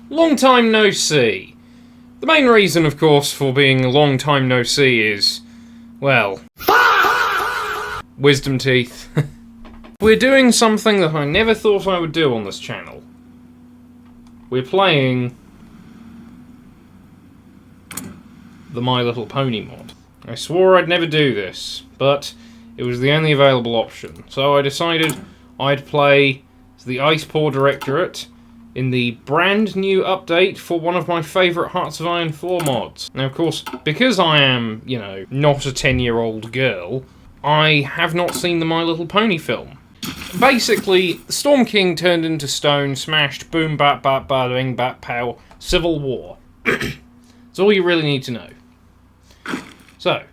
Long time no see. The main reason, of course, for being a long time no see is, well, wisdom teeth. We're doing something that I never thought I would do on this channel. We're playing the My Little Pony mod. I swore I'd never do this, but it was the only available option. So I decided I'd play the Ice Paw Directorate in the brand new update for one of my favourite Hearts of Iron 4 mods. Now, of course, because I am, you know, not a 10-year-old girl, I have not seen the My Little Pony film. Basically, the Storm King turned into stone, smashed, boom, bat, bat, bada, bat, pow, civil war. That's all you really need to know. So,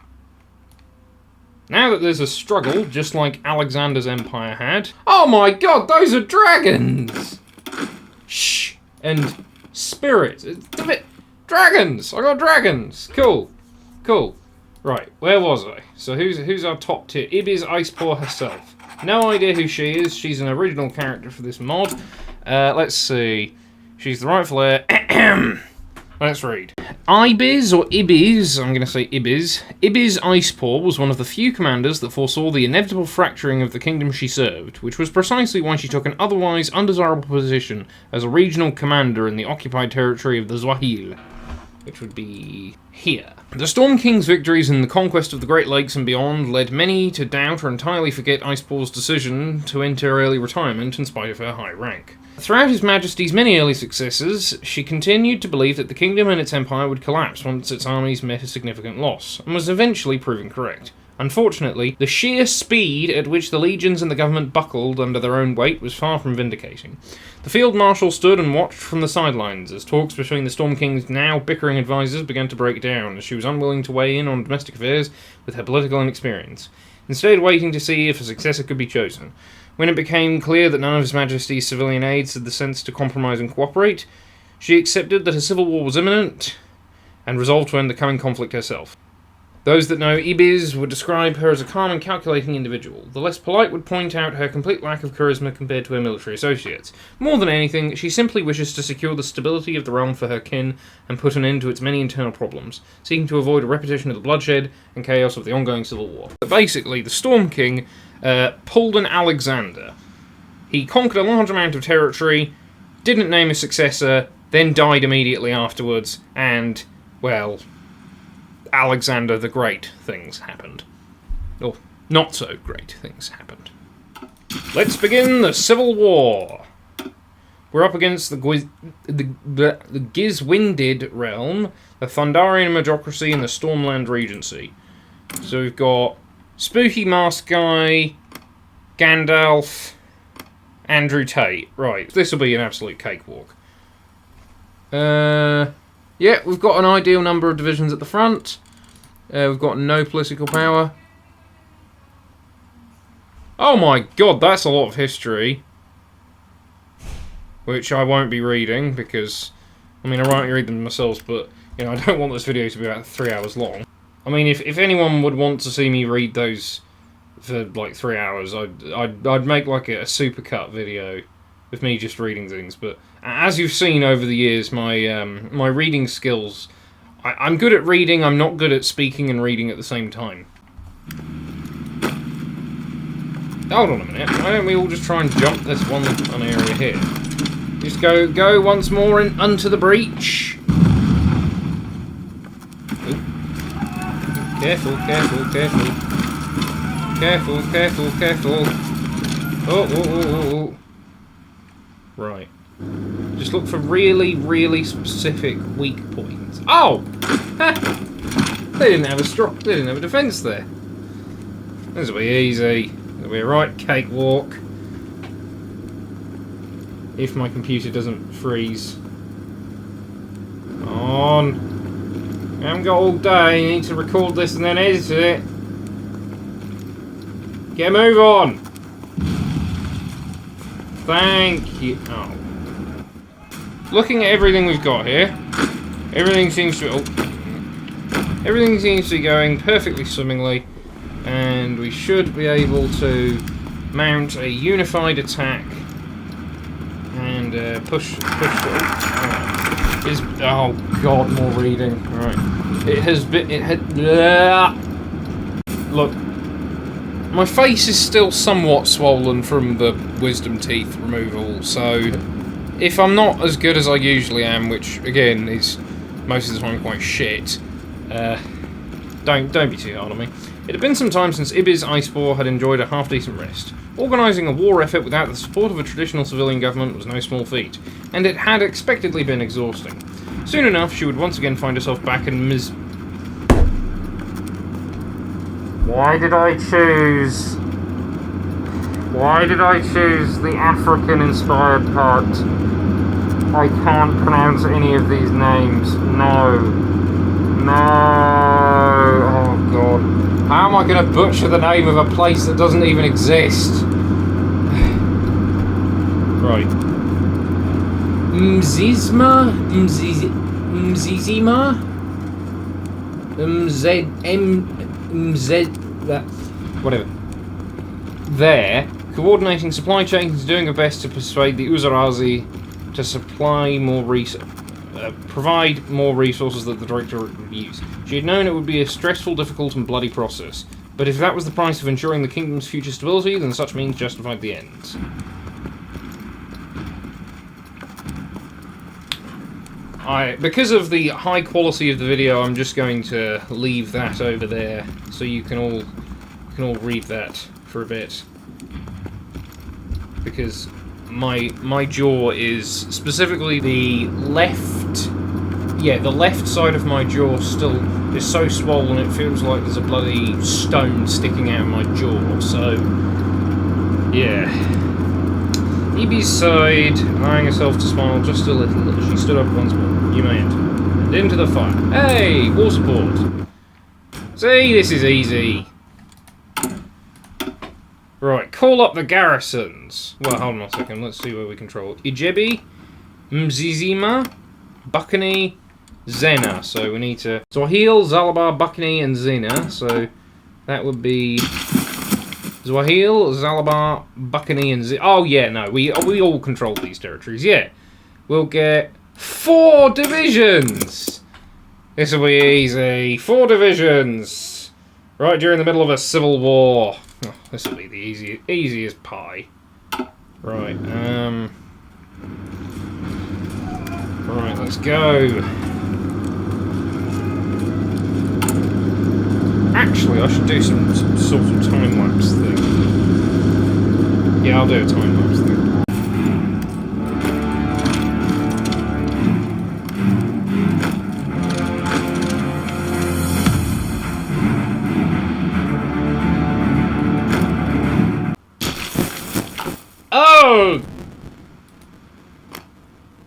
now that there's a struggle, just like Alexander's empire had... Oh my god, those are dragons! Shh! And spirits. Dragons! I got dragons! Cool. Cool. Right, where was I? So who's our top tier? Ibis Icepaw herself. No idea who she is. She's an original character for this mod. Let's see. She's the rightful heir. Let's read. Ibis, or Ibis, I'm going to say Ibis. Ibis Icepaw was one of the few commanders that foresaw the inevitable fracturing of the kingdom she served, which was precisely why she took an otherwise undesirable position as a regional commander in the occupied territory of the Zwahil, which would be here. The Storm King's victories in the conquest of the Great Lakes and beyond led many to doubt or entirely forget Icepaw's decision to enter early retirement in spite of her high rank. Throughout His Majesty's many early successes, she continued to believe that the kingdom and its empire would collapse once its armies met a significant loss, and was eventually proven correct. Unfortunately, the sheer speed at which the legions and the government buckled under their own weight was far from vindicating. The Field Marshal stood and watched from the sidelines as talks between the Storm King's now bickering advisors began to break down, as she was unwilling to weigh in on domestic affairs with her political inexperience, instead waiting to see if a successor could be chosen. When it became clear that none of His Majesty's civilian aides had the sense to compromise and cooperate, she accepted that a civil war was imminent, and resolved to end the coming conflict herself. Those that know Ibis would describe her as a calm and calculating individual. The less polite would point out her complete lack of charisma compared to her military associates. More than anything, she simply wishes to secure the stability of the realm for her kin and put an end to its many internal problems, seeking to avoid a repetition of the bloodshed and chaos of the ongoing civil war. But basically, the Storm King pulled an Alexander. He conquered a large amount of territory, didn't name a successor, then died immediately afterwards, and, well, Alexander the Great things happened. Or not so great things happened. Let's begin the Civil War. We're up against the Gizwindid realm, the Thundarian Majocracy, and the Stormland Regency. So we've got Spooky Mask Guy, Gandalf, Andrew Tate. Right, this will be an absolute cakewalk. Yeah, we've got an ideal number of divisions at the front. We've got no political power. Oh my god, that's a lot of history. Which I won't be reading, because, I mean, I won't read them myself, but, you know, I don't want this video to be about 3 hours long. I mean, if anyone would want to see me read those for, like, 3 hours, I'd make, like, a supercut video with me just reading things, but as you've seen over the years, my my reading skills, I'm good at reading, I'm not good at speaking and reading at the same time. Hold on a minute, why don't we all just try and jump this one area here? Just go once more onto the breach. Ooh. Careful, careful, careful. Careful, careful, careful. Oh. Right. Just look for really, really specific weak points. Oh! They didn't have a defense there. This will be easy. It'll be a right cakewalk. If my computer doesn't freeze. Come on. I haven't got all day. I need to record this and then edit it. Get a move on. Thank you. Oh. Looking at everything we've got here, everything seems to be going perfectly swimmingly, and we should be able to mount a unified attack and push. is... Oh, God, more reading. Right. It has been... It had... Look. My face is still somewhat swollen from the wisdom teeth removal, so... If I'm not as good as I usually am, which, again, is most of the time quite shit, don't be too hard on me. It had been some time since Ibi's Iceboar had enjoyed a half-decent rest. Organising a war effort without the support of a traditional civilian government was no small feat, and it had expectedly been exhausting. Soon enough, she would once again find herself back in Why did I choose the African-inspired part? I can't pronounce any of these names. No. Oh, God. How am I going to butcher the name of a place that doesn't even exist? Right. Mzizma? Whatever. There, coordinating supply chains, doing her best to persuade the Uzarazi to provide more resources that the Directorate would use. She had known it would be a stressful, difficult, and bloody process, but if that was the price of ensuring the kingdom's future stability, then such means justified the ends. Because of the high quality of the video, I'm just going to leave that over there, so you can all read that for a bit. Because my jaw is specifically the left side of my jaw still is so swollen it feels like there's a bloody stone sticking out of my jaw. So yeah. Ibi's sighed, allowing herself to smile just a little as she stood up once more. You may enter. And into the fire. Hey, war support. See, this is easy. Right, call up the garrisons. Well, hold on a second. Let's see where we control. Ijebi, Mzizima, Buckany, Zena. So we need to... Zwahil, Zalabar, Buckany, and Zena. So that would be... Zwahil, Zalabar, Buckany, and Zena. Oh, yeah, no. We all control these territories. Yeah. We'll get 4 divisions. This will be easy. 4 divisions. Right during the middle of a civil war. Oh, this will be the easiest pie. Right, right, let's go. Actually, I should do some sort of time-lapse thing. Yeah, I'll do a time-lapse thing.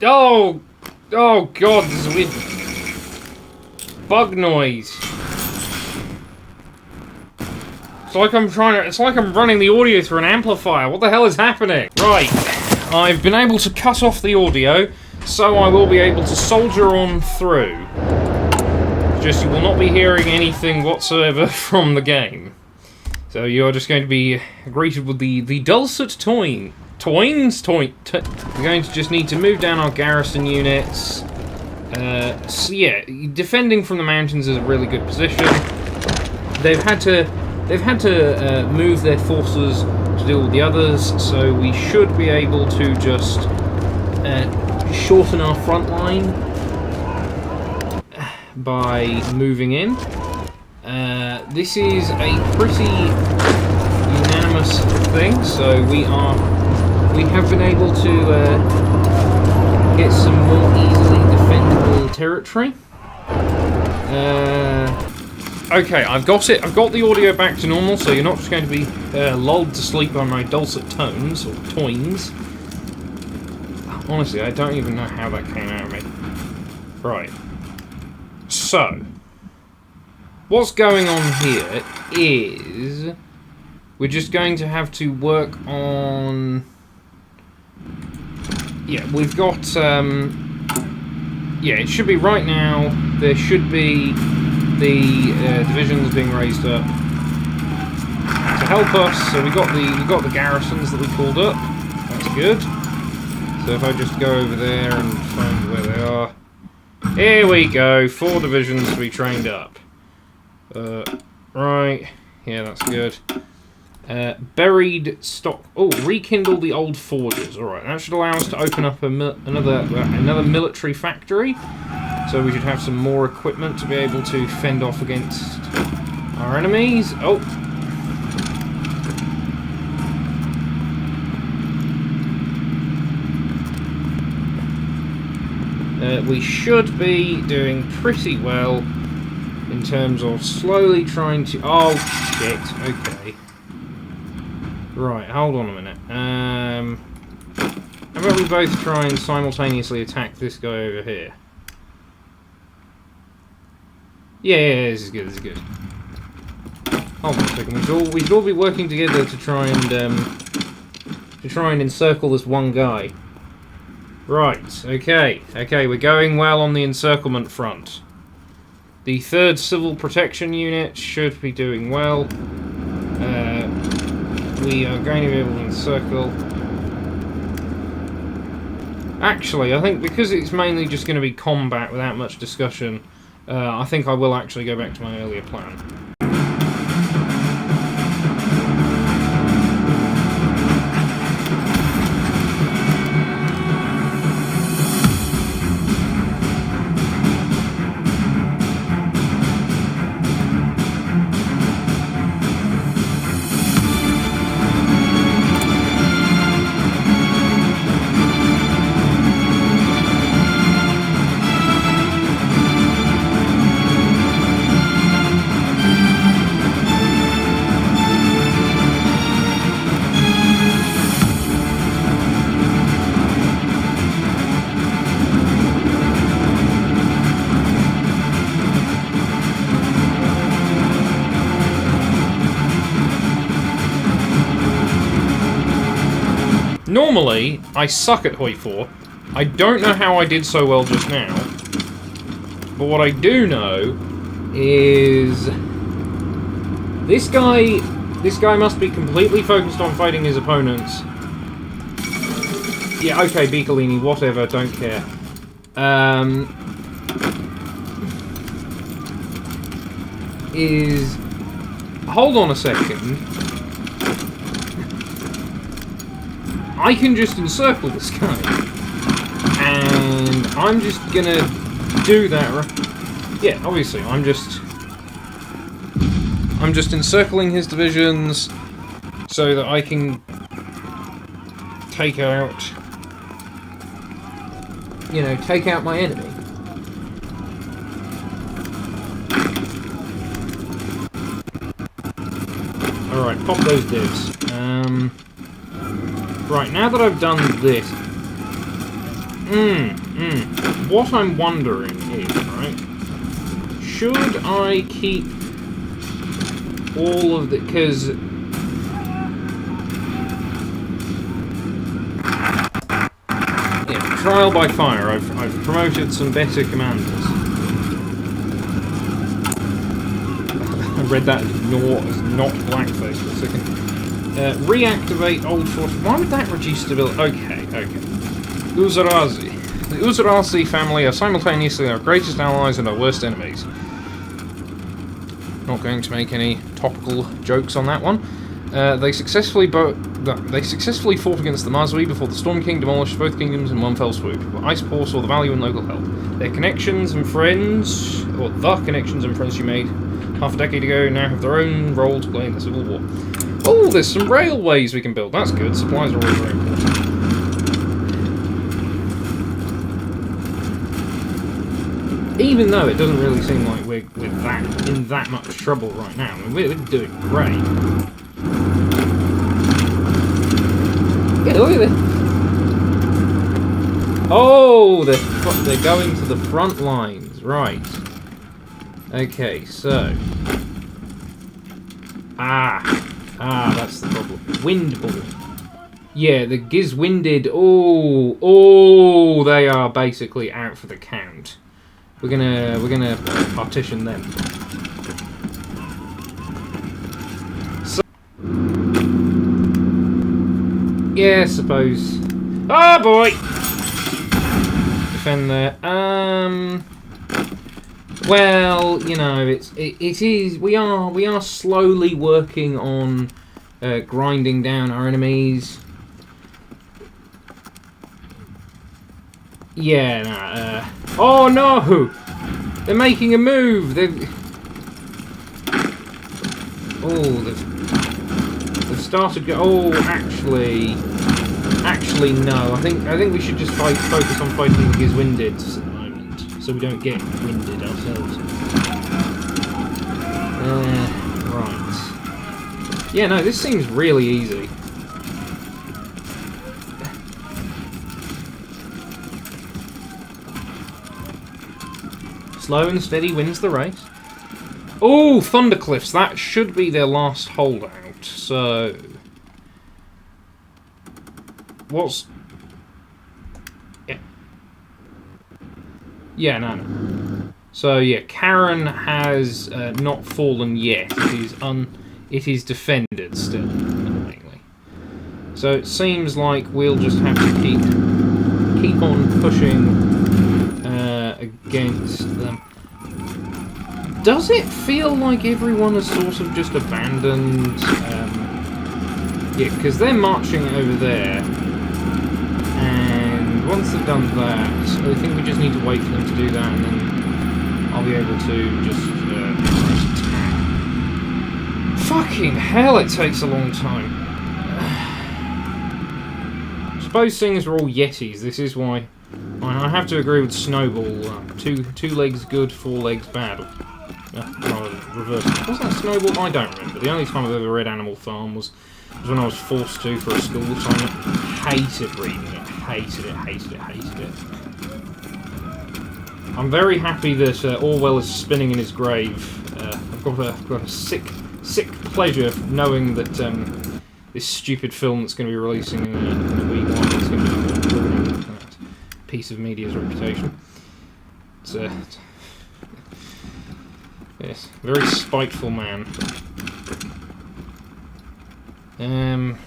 Oh! Oh God, there's a weird bug noise. It's like I'm running the audio through an amplifier. What the hell is happening? Right, I've been able to cut off the audio, so I will be able to soldier on through. Just you will not be hearing anything whatsoever from the game. So you're just going to be greeted with the dulcet tones. We're going to just need to move down our garrison units. So yeah, defending from the mountains is a really good position. They've had to move their forces to deal with the others, so we should be able to just shorten our front line by moving in. This is a pretty unanimous thing, so we have been able to get some more easily defendable territory. Okay, I've got it. I've got the audio back to normal, so you're not just going to be lulled to sleep by my dulcet tones or toins. Honestly, I don't even know how that came out of me. Right. So, what's going on here is we're just going to have to work on... Yeah, we've got... yeah, it should be right now. There should be the divisions being raised up to help us. So we got the garrisons that we called up. That's good. So if I just go over there and find where they are. Here we go. 4 divisions to be trained up. Right. Yeah, that's good. Buried stock. Oh, rekindle the old forges. Alright, that should allow us to open up another military factory. So we should have some more equipment to be able to fend off against our enemies. Oh. We should be doing pretty well in terms of slowly trying to... Oh, shit. Okay. Right, hold on a minute. How about we both try and simultaneously attack this guy over here? Yeah, this is good, this is good. Hold on a second, we should all be working together to try and encircle this one guy. Right, okay, we're going well on the encirclement front. The 3rd Civil Protection Unit should be doing well. We are going to be able to encircle. Actually, I think because it's mainly just going to be combat without much discussion, I think I will actually go back to my earlier plan. Normally, I suck at Hoi 4. I don't know how I did so well just now. But what I do know is this guy must be completely focused on fighting his opponents. Yeah, okay, Biccolini, whatever, don't care. Hold on a second. I can just encircle this guy. And I'm just gonna do that, right? Yeah, obviously, I'm just encircling his divisions so that I can take out my enemy. Alright, pop those divs. Right, now that I've done this... What I'm wondering is, right... Should I keep all of the... Because... Yeah, trial by fire. I've promoted some better commanders. I read that as not blackface for a second. Reactivate old force. Why would that reduce stability? Okay. Uzarazi. The Uzarazi family are simultaneously our greatest allies and our worst enemies. Not going to make any topical jokes on that one. They successfully fought against the Mazui before the Storm King demolished both kingdoms in one fell swoop. But Ice Paw saw the value in local help. The connections and friends you made half a decade ago now have their own role to play in the Civil War. Oh, there's some railways we can build. That's good. Supplies are always very important. Even though it doesn't really seem like we're in that much trouble right now. I mean, we're doing great. Yeah, look at this. Oh, they're going to the front lines. Right. Okay, so... that's the problem. Wind ball. Yeah, the Gizwinded. Oh, they are basically out for the count. We're gonna partition them. So, yeah, I suppose. Oh boy. Defend there. Well, you know, it is. We are slowly working on grinding down our enemies. Yeah. Nah, oh no! They're making a move. They've started. Actually, no. I think we should just focus on fighting the Gizwindids at the moment, so we don't get winded ourselves. Right. Yeah, no, this seems really easy. Slow and steady wins the race. Oh, Thundercliffs. That should be their last holdout. So, what's... Yeah, no. So, yeah, Karen has not fallen yet. It is defended still, annoyingly. So it seems like we'll just have to keep on pushing against them. Does it feel like everyone has sort of just abandoned... yeah, because they're marching over there. And once they've done that, I think we just need to wait for them to do that, and then I'll be able to just attack. Fucking hell, it takes a long time. I suppose seeing as we're all Yetis, this is why I have to agree with Snowball. Two legs good, 4 legs bad. Reverse. Was that Snowball? I don't remember. The only time I've ever read Animal Farm was when I was forced to for a school assignment. Hated reading it. Hated it. I'm very happy that Orwell is spinning in his grave. I've got a sick pleasure knowing that this stupid film that's going to be releasing in a wee while is going to be ruining that piece of media's reputation. It's yes, very spiteful man. And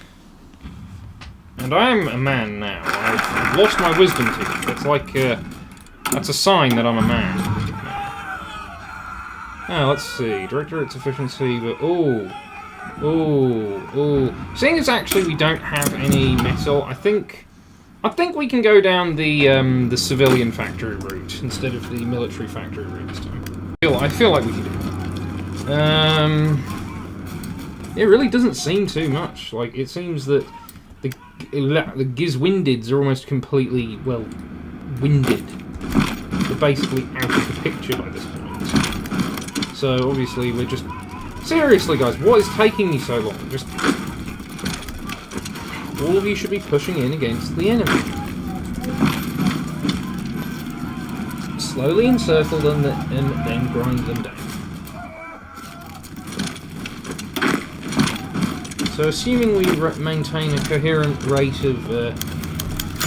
I am a man now. I've lost my wisdom teeth. It's like that's a sign that I'm a man. Oh, let's see. Directorate's efficiency, but seeing as actually we don't have any metal, I think we can go down the civilian factory route instead of the military factory route this time. I feel like we can do that. It really doesn't seem too much. Like, it seems that the Gizwindids are almost completely, well, winded. They're basically out of the picture by this point. So, obviously, we're just... Seriously, guys, what is taking me so long? Just... All of you should be pushing in against the enemy. Slowly encircle them and then grind them down. So, assuming we maintain a coherent rate of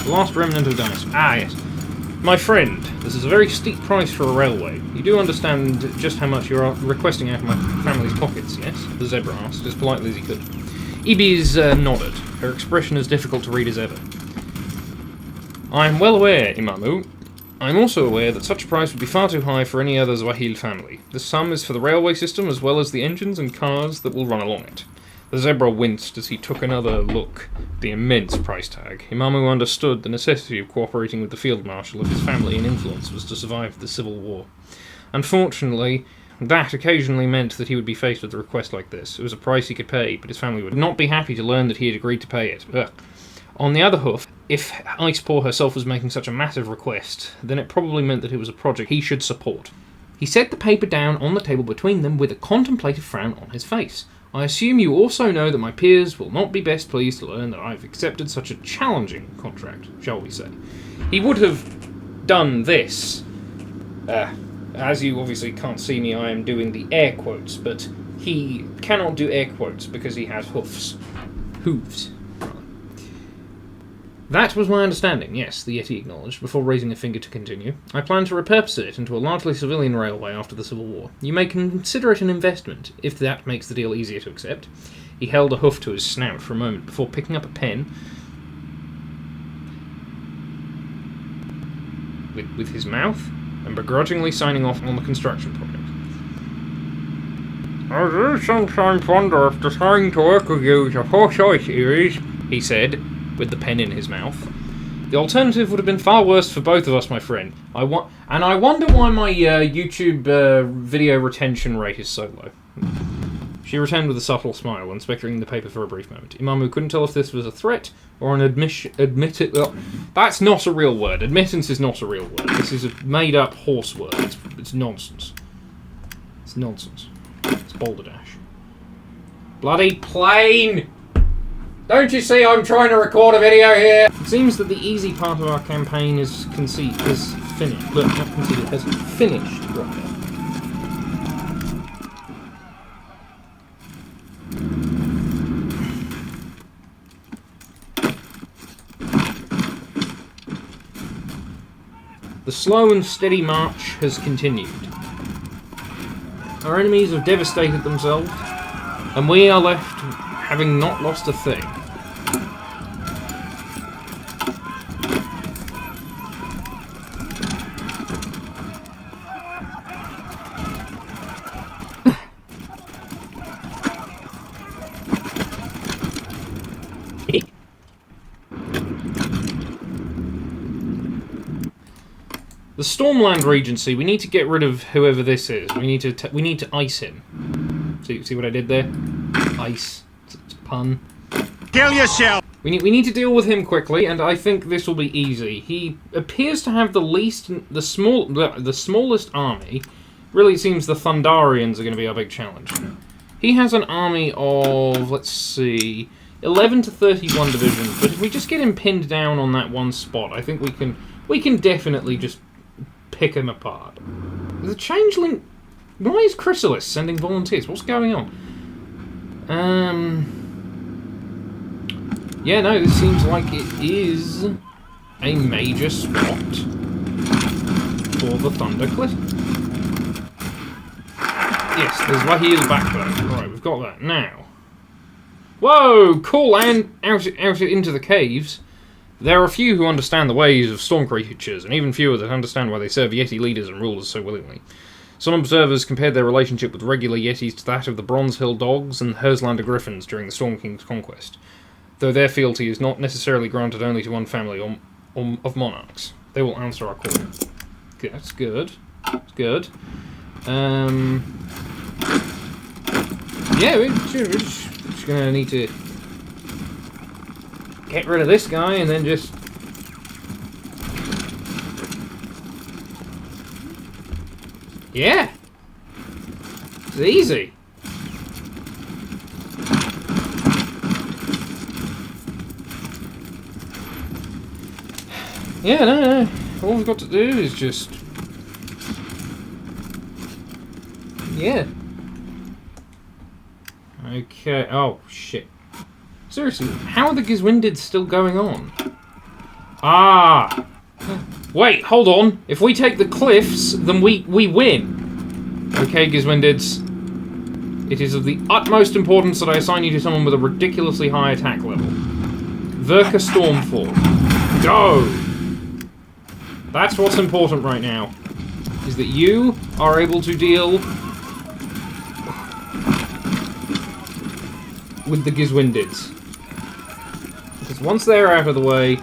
last remnant of dinosaurs. Ah, yes. My friend, this is a very steep price for a railway. You do understand just how much you're requesting out of my family's pockets, yes? The zebra asked, as politely as he could. Ibi's nodded, her expression as difficult to read as ever. I am well aware, Imamu. I am also aware that such a price would be far too high for any other Zwahil family. This sum is for the railway system as well as the engines and cars that will run along it. The zebra winced as he took another look at the immense price tag. Imamu understood the necessity of cooperating with the field marshal if his family and influence was to survive the civil war. Unfortunately, that occasionally meant that he would be faced with a request like this. It was a price he could pay, but his family would not be happy to learn that he had agreed to pay it. Ugh. On the other hoof, if Icepaw herself was making such a massive request, then it probably meant that it was a project he should support. He set the paper down on the table between them with a contemplative frown on his face. I assume you also know that my peers will not be best pleased to learn that I've accepted such a challenging contract, shall we say. He would have done this. As you obviously can't see me, I am doing the air quotes, but he cannot do air quotes because he has hoofs. Hooves. That was my understanding, yes, the Yeti acknowledged, before raising a finger to continue. I plan to repurpose it into a largely civilian railway after the Civil War. You may consider it an investment, if that makes the deal easier to accept. He held a hoof to his snout for a moment before picking up a pen with his mouth. and begrudgingly signing off on the construction project. I do sometimes wonder if deciding to work with you is a poor choice, Iris, he said, with the pen in his mouth. The alternative would have been far worse for both of us, my friend. I wonder why my YouTube video retention rate is so low. She returned with a subtle smile, inspecting the paper for a brief moment. Imamu couldn't tell if this was a threat or an that's not a real word. Admittance is not a real word. This is a made-up horse word. It's nonsense. It's nonsense. It's balderdash. Bloody plane! Don't you see I'm trying to record a video here? It seems that the easy part of our campaign is finished. Look, not conceded, has finished. Right. The slow and steady march has continued. Our enemies have devastated themselves, and we are left having not lost a thing. The Stormland Regency, we need to get rid of whoever this is. We need to ice him. See what I did there? Ice. It's a pun. Kill yourself! We need to deal with him quickly, and I think this will be easy. He appears to have the smallest army. Really, it seems the Thundarians are going to be our big challenge. He has an army of, let's see, 11 to 31 divisions. But if we just get him pinned down on that one spot, I think we can definitely just pick him apart. The Changeling... Why is Chrysalis sending volunteers? What's going on? Yeah, no, this seems like it is a major spot for the Thundercliff. Yes, there's Wahil back there. Right, we've got that. Now. Whoa, cool, and out into the caves. There are few who understand the ways of storm creatures, and even fewer that understand why they serve Yeti leaders and rulers so willingly. Some observers compared their relationship with regular Yetis to that of the Bronze Hill Dogs and Herslander Griffins during the Storm King's conquest, though their fealty is not necessarily granted only to one family of monarchs. They will answer our call. That's good. That's good. Yeah, we're just going to need to get rid of this guy and then just... Yeah! It's easy! Yeah, no. All we've got to do is just... Yeah. Okay, oh, shit. Seriously, how are the Gizwindids still going on? Ah! Wait, hold on. If we take the cliffs, then we win. Okay, Gizwindids. It is of the utmost importance that I assign you to someone with a ridiculously high attack level. Verka Stormfall. Go! That's what's important right now. Is that you are able to deal with the Gizwindids. Because once they're out of the way,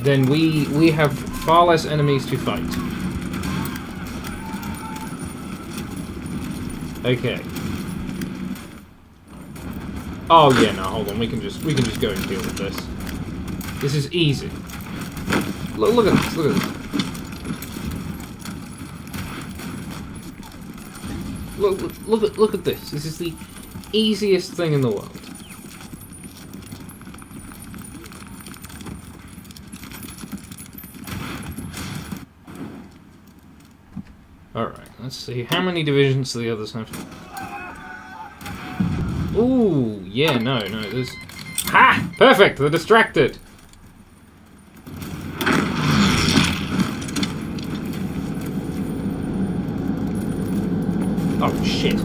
then we have far less enemies to fight. Okay. Oh yeah, no, hold on. We can just go and deal with this. This is easy. Look at this. Look at this. Look at this. This is the easiest thing in the world. Alright, let's see. How many divisions do the others have? Ooh, yeah, no, there's... Ha! Perfect! They're distracted! Oh, shit.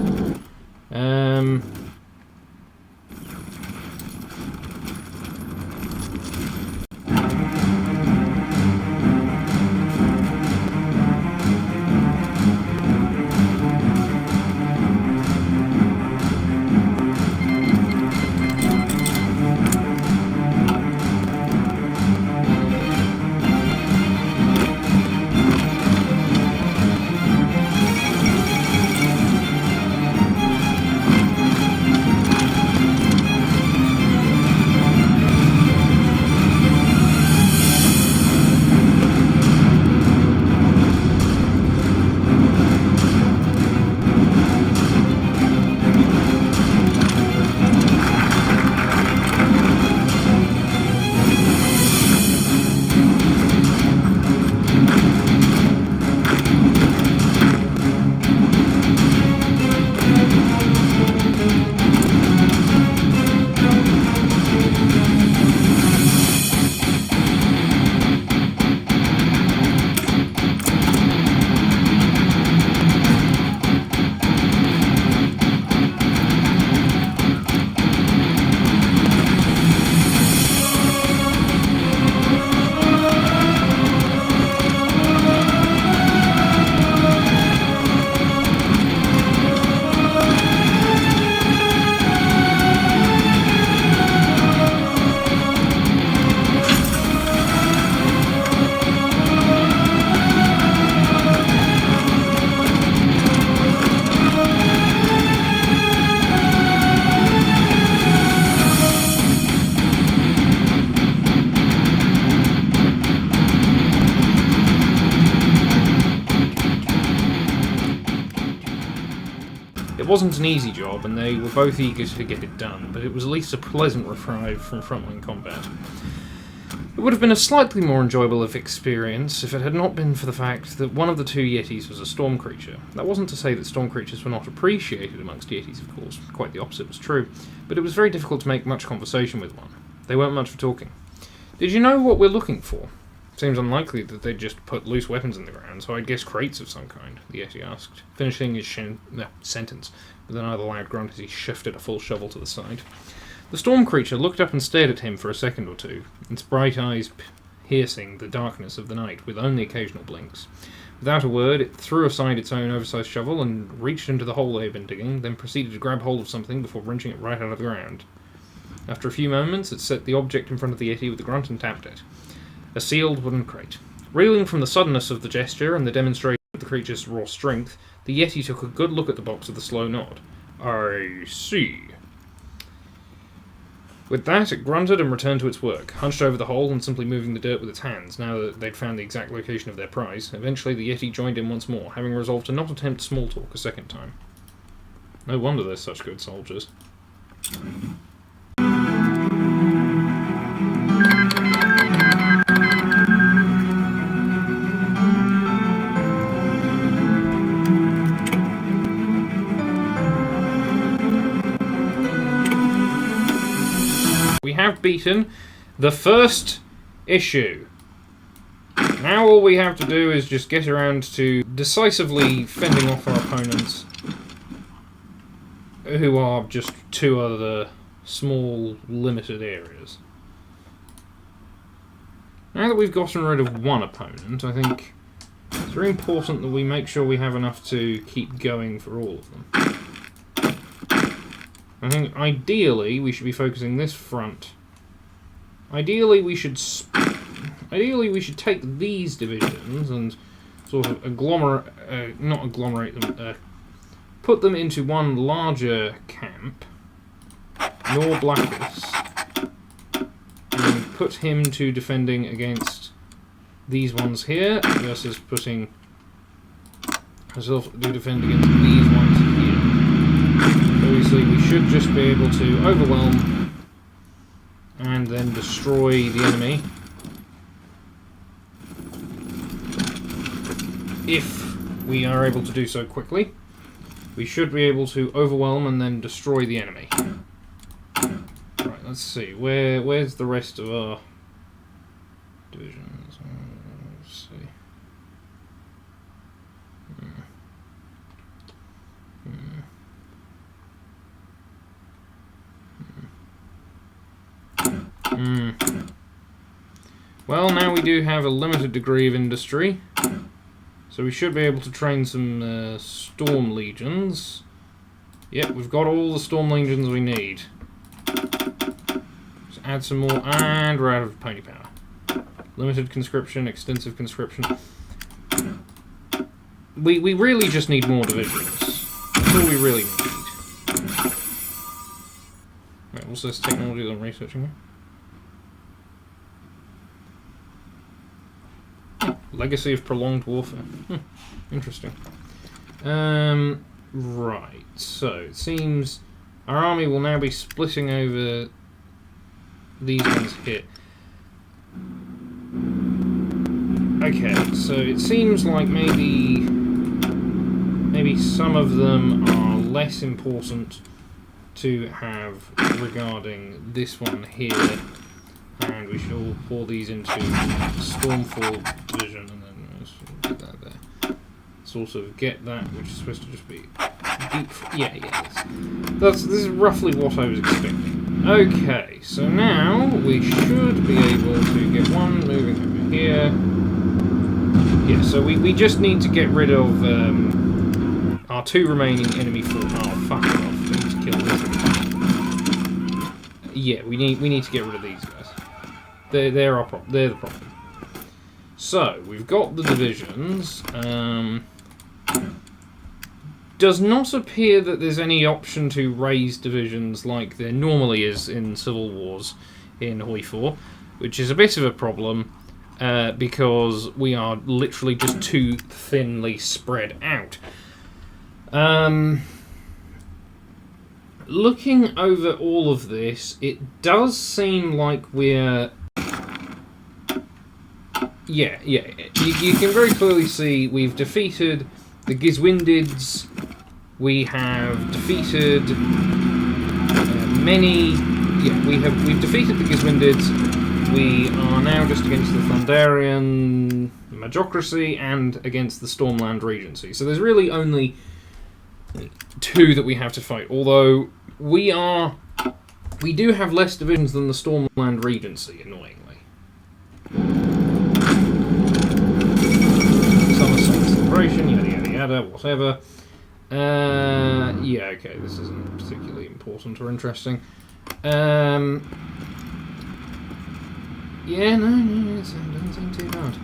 It wasn't an easy job, and they were both eager to get it done, but it was at least a pleasant reprieve from frontline combat. It would have been a slightly more enjoyable experience if it had not been for the fact that one of the two Yetis was a storm creature. That wasn't to say that storm creatures were not appreciated amongst Yetis, of course. Quite the opposite was true. But it was very difficult to make much conversation with one. They weren't much for talking. Did you know what we're looking for? Seems unlikely that they'd just put loose weapons in the ground, so I'd guess crates of some kind, the Yeti asked, finishing his sentence with another loud grunt as he shifted a full shovel to the side. The storm creature looked up and stared at him for a second or two, its bright eyes piercing the darkness of the night with only occasional blinks. Without a word, it threw aside its own oversized shovel and reached into the hole they had been digging, then proceeded to grab hold of something before wrenching it right out of the ground. After a few moments, it set the object in front of the Yeti with a grunt and tapped it. A sealed wooden crate. Reeling from the suddenness of the gesture and the demonstration of the creature's raw strength, the Yeti took a good look at the box with a slow nod. "I see." With that, it grunted and returned to its work, hunched over the hole and simply moving the dirt with its hands, now that they'd found the exact location of their prize. Eventually, the Yeti joined in once more, having resolved to not attempt small talk a second time. No wonder they're such good soldiers. We have beaten the first issue. Now all we have to do is just get around to decisively fending off our opponents, who are just two other small, limited areas. Now that we've gotten rid of one opponent, I think it's very important that we make sure we have enough to keep going for all of them. I think ideally we should be focusing this front. Ideally we should take these divisions and sort of not agglomerate them, put them into one larger camp, nor Blackus, and put him to defending against these ones here versus putting herself to defend against these ones here. Obviously, we should just be able to overwhelm and then destroy the enemy if we are able to do so quickly. We should be able to overwhelm and then destroy the enemy. Right, let's see. Where's the rest of our divisions? Let's see. Well, now we do have a limited degree of industry, so we should be able to train some Storm Legions. Yep, we've got all the Storm Legions we need. Let's add some more, and we're out of pony power. Limited conscription, extensive conscription. We really just need more divisions. That's all we really need. Right, what's this technology that I'm researching here? Legacy of prolonged warfare. Interesting. Right, so it seems our army will now be splitting over these ones here. Okay, so it seems like maybe some of them are less important to have regarding this one here. And we should all pour these into Stormfall division, and then get that there. Sort of get that, which is supposed to just be deep. Yeah. This is roughly what I was expecting. Okay, so now we should be able to get one moving over here. Yeah, so we just need to get rid of our two remaining enemy forces. Oh, fuck off! We need to kill this. Yeah, we need to get rid of these guys. They're the problem. So, we've got the divisions. Does not appear that there's any option to raise divisions like there normally is in Civil Wars in Hoi 4, which is a bit of a problem because we are literally just too thinly spread out. looking over all of this, it does seem like we're... Yeah. You can very clearly see we've defeated the Gizwindids. We have defeated many... Yeah, we've defeated the Gizwindids. We are now just against the Thundarian Magocracy and against the Stormland Regency. So there's really only 2 that we have to fight. Although we do have less divisions than the Stormland Regency, annoyingly. Summer Song Celebration, yada yada, whatever. Yeah, okay, this isn't particularly important or interesting. Yeah, no, it doesn't seem too bad.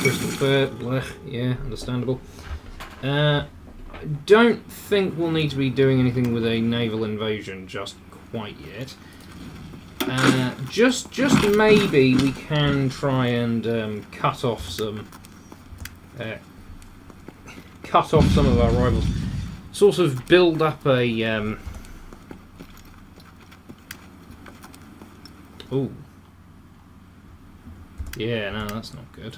Crystal Fair, blech, yeah, understandable. I don't think we'll need to be doing anything with a naval invasion just quite yet. Just maybe we can try and cut off some of our rivals. Sort of build up a oh. Yeah, no, that's not good.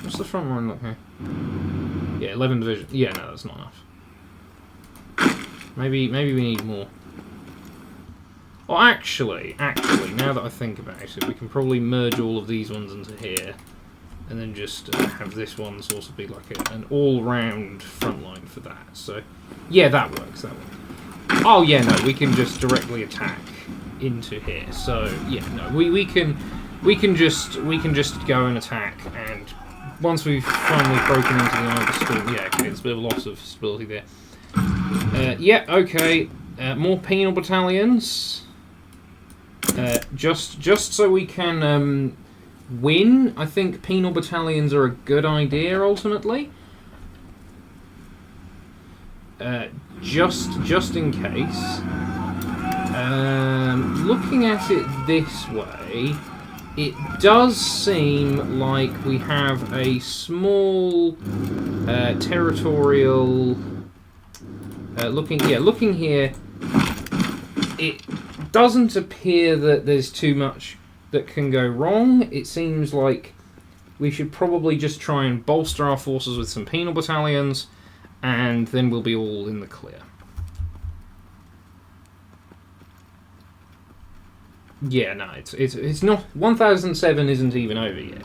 What's the front line look here? Yeah, 11 division. Yeah, no, that's not enough. Maybe we need more. Well, actually, now that I think about it, we can probably merge all of these ones into here, and then just have this one sort of be like an all-round front line for that. So, yeah, that works. Oh, yeah, no, we can just directly attack into here. So, yeah, no, we can just go and attack, and once we've finally broken into the Eye of the Storm, yeah, okay, there's a bit of a loss of stability there. Yeah, okay, more penal battalions. Just so we can win, I think penal battalions are a good idea ultimately. Just in case. Looking at it this way, it does seem like we have a small territorial. Looking here, it doesn't appear that there's too much that can go wrong. It seems like we should probably just try and bolster our forces with some penal battalions, and then we'll be all in the clear. Yeah, no, it's not. 1007 isn't even over yet.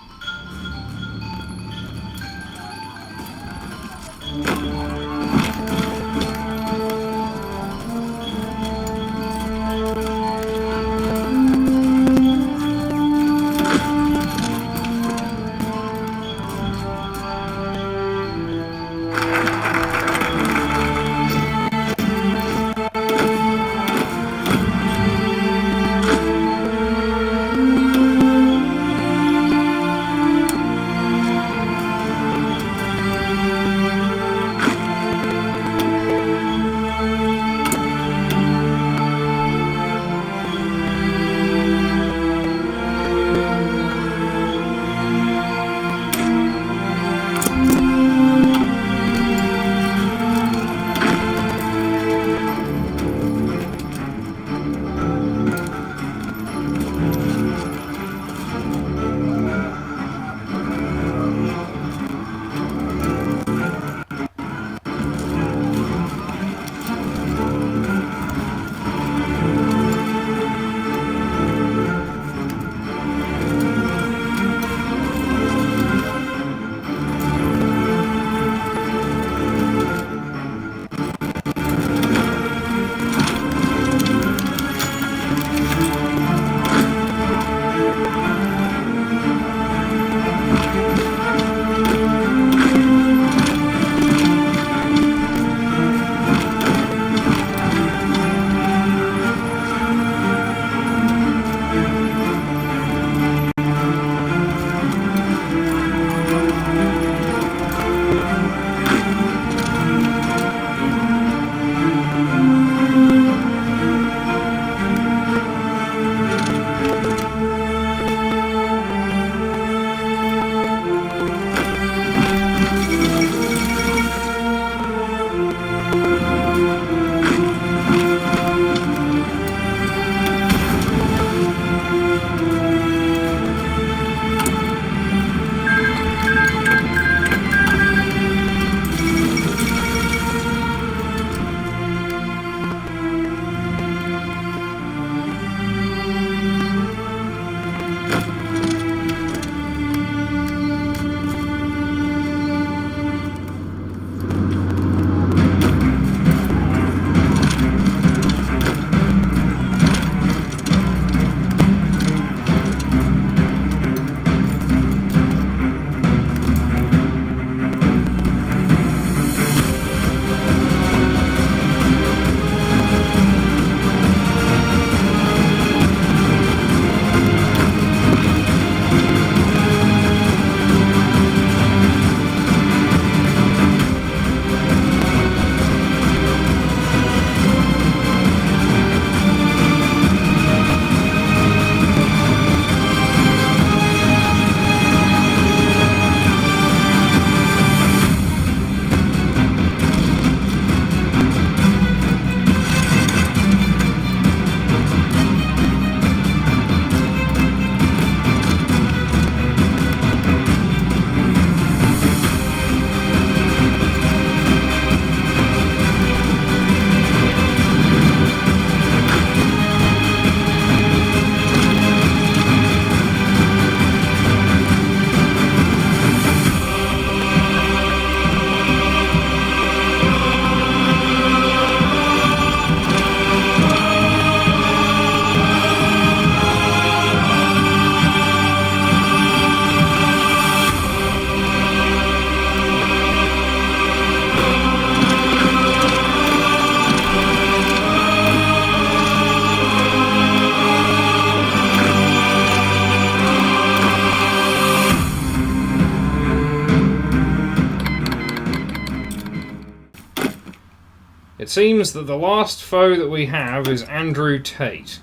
It seems that the last foe that we have is Andrew Tate.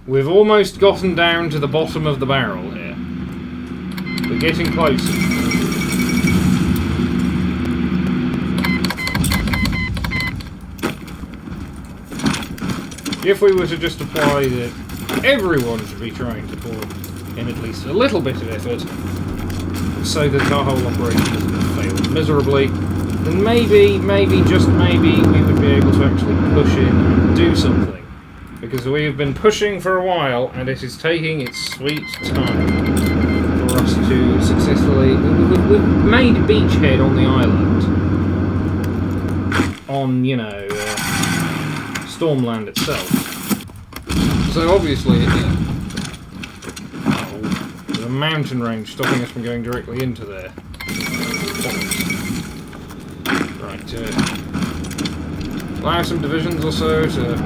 We've almost gotten down to the bottom of the barrel here. We're getting closer. If we were to just apply that everyone should be trying to pour in at least a little bit of effort so that our whole operation doesn't fail miserably, then maybe, just maybe, we would be able to actually push in and do something. Because we have been pushing for a while and it is taking its sweet time for us to successfully... We've made a beachhead on the island. On, you know... Stormland itself. So obviously there's a mountain range stopping us from going directly into there. Right, allow some divisions or so to